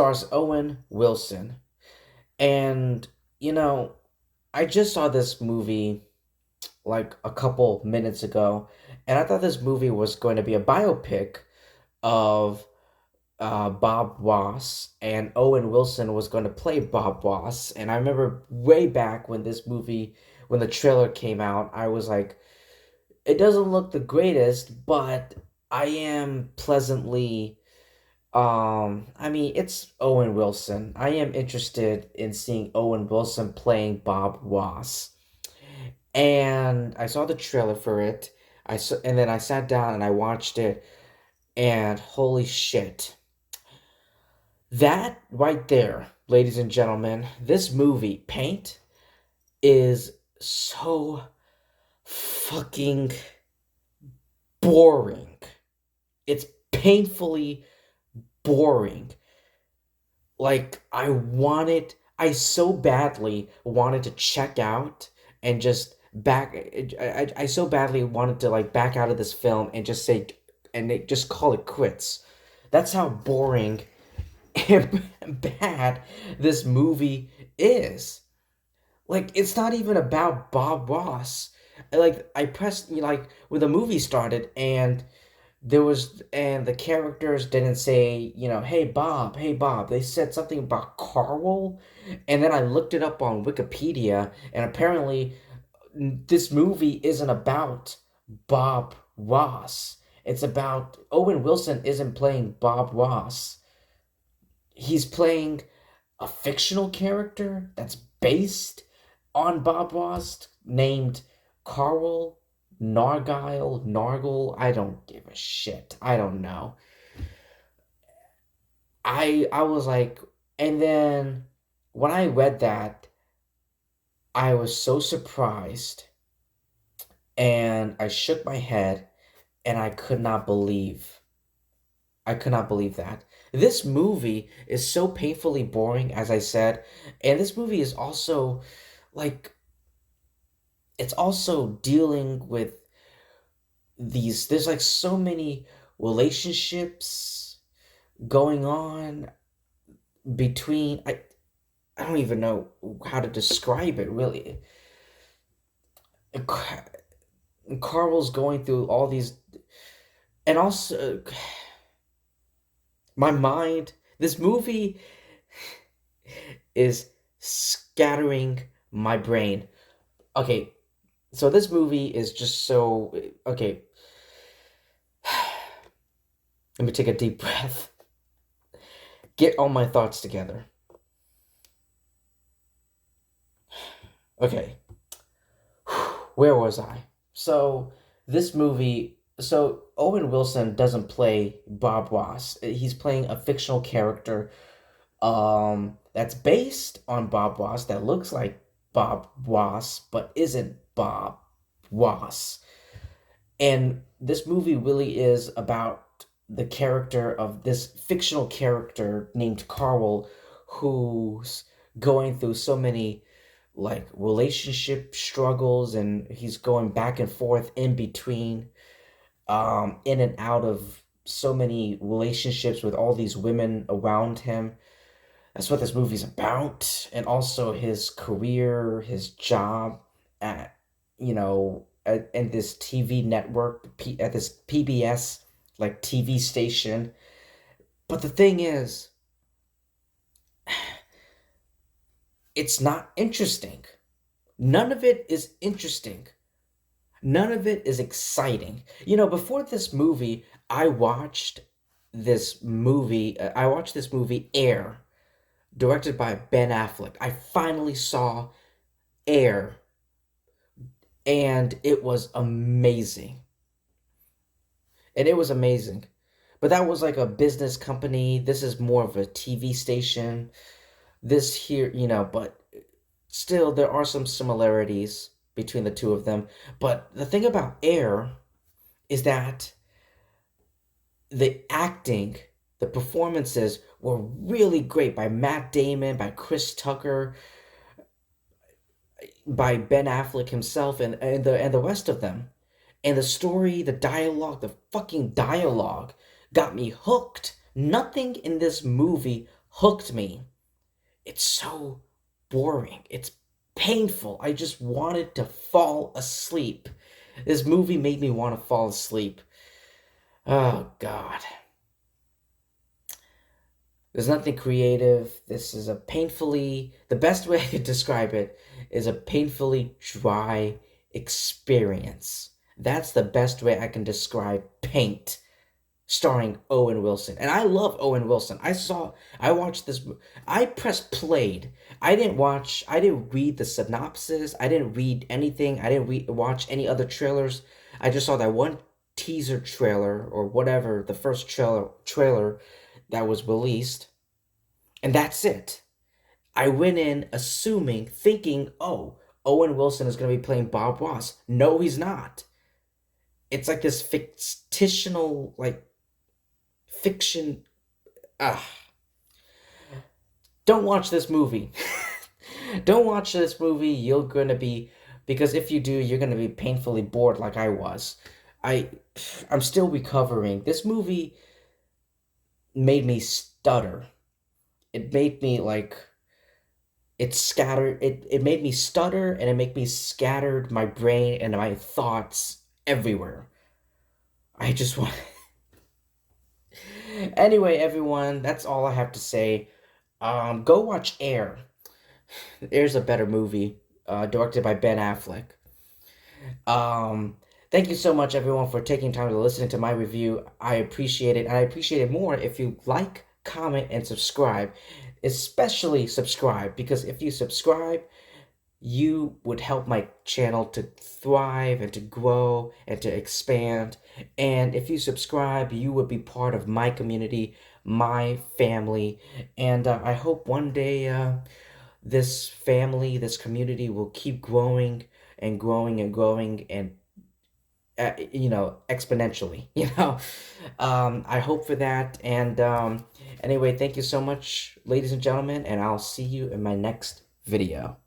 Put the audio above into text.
stars Owen Wilson. And, you know, I just saw this movie like a couple minutes ago, and I thought this movie was going to be a biopic of Bob Ross, and Owen Wilson was going to play Bob Ross. And I remember way back when when the trailer came out, I was like, it doesn't look the greatest, but I am pleasantly I mean, it's Owen Wilson. I am interested in seeing Owen Wilson playing Bob Ross. And I saw the trailer for it. And then I sat down and I watched it, and holy shit. That right there, ladies and gentlemen, this movie, Paint, is so fucking boring. It's painfully boring. Like, I so badly wanted to check out and just back. I so badly wanted to like back out of this film and just say, just call it quits. That's how boring and bad this movie is. Like, it's not even about Bob Ross. Like, I pressed, like when the movie started, and the characters didn't say, hey Bob. They said something about Carl, and then I looked it up on Wikipedia, and apparently this movie isn't about Bob Ross. It's about Owen Wilson isn't playing Bob Ross. He's playing a fictional character that's based on Bob Ross named Carl Nargle. I don't give a shit. I don't know. I was like, and then when I read that, I was so surprised, and I shook my head, and I could not believe that. This movie is so painfully boring, as I said, and this movie is also like it's also dealing with there's like so many relationships going on between I don't even know how to describe it really. And Carl's going through all these, and also my mind, this movie is scattering my brain. Okay, so this movie is just so okay. Let me take a deep breath. Get all my thoughts together. Okay. Where was I? So Owen Wilson doesn't play Bob Ross. He's playing a fictional character that's based on Bob Ross, that looks like Bob Ross but isn't Bob Ross. And this movie really is about the character of this fictional character named Carl, who's going through so many like relationship struggles, and he's going back and forth in between, in and out of so many relationships with all these women around him. That's what this movie's about. And also his career, his job at, at this TV network, at this PBS, like TV station. But the thing is, it's not interesting. None of it is interesting. None of it is exciting. Before this movie, I watched this movie Air, directed by Ben Affleck. I finally saw Air, and it was amazing. And it was amazing. But that was like a business company. This is more of a TV station. This here, but still there are some similarities between the two of them. But the thing about Air is that the acting, the performances were really great by Matt Damon, by Chris Tucker, by Ben Affleck himself, and the rest of them. And the story, the dialogue, the fucking dialogue got me hooked. Nothing in this movie hooked me. It's so boring. It's painful. I just wanted to fall asleep. This movie made me want to fall asleep. Oh, God. There's nothing creative. This is a painfully, the best way I could describe it is a painfully dry experience. That's the best way I can describe Paint, starring Owen Wilson. And I love Owen Wilson. I watched this, I pressed played. I didn't read the synopsis. I didn't read anything. I didn't watch any other trailers. I just saw that one teaser trailer or whatever, the first trailer that was released. And that's it. I went in assuming, thinking, oh, Owen Wilson is going to be playing Bob Ross. No, he's not. It's like this fictional, like, fiction. Ah, don't watch this movie. Don't watch this movie. You're gonna be, because if you do, you're gonna be painfully bored like I was. I, I'm still recovering. This movie made me stutter. It made me like it scattered. It made me stutter, and it made me scattered my brain and my thoughts everywhere. I just want. Anyway, everyone, that's all I have to say. Go watch Air. Air's a better movie, directed by Ben Affleck. Um, Thank you so much, everyone, for taking time to listen to my review. I appreciate it, and I appreciate it more if you like, comment, and subscribe. Especially subscribe, because if you subscribe, you would help my channel to thrive and to grow and to expand. And if you subscribe, you would be part of my community, my family. And I hope one day this family, this community will keep growing and growing and growing and exponentially. I hope for that. And anyway, thank you so much, ladies and gentlemen, and I'll see you in my next video.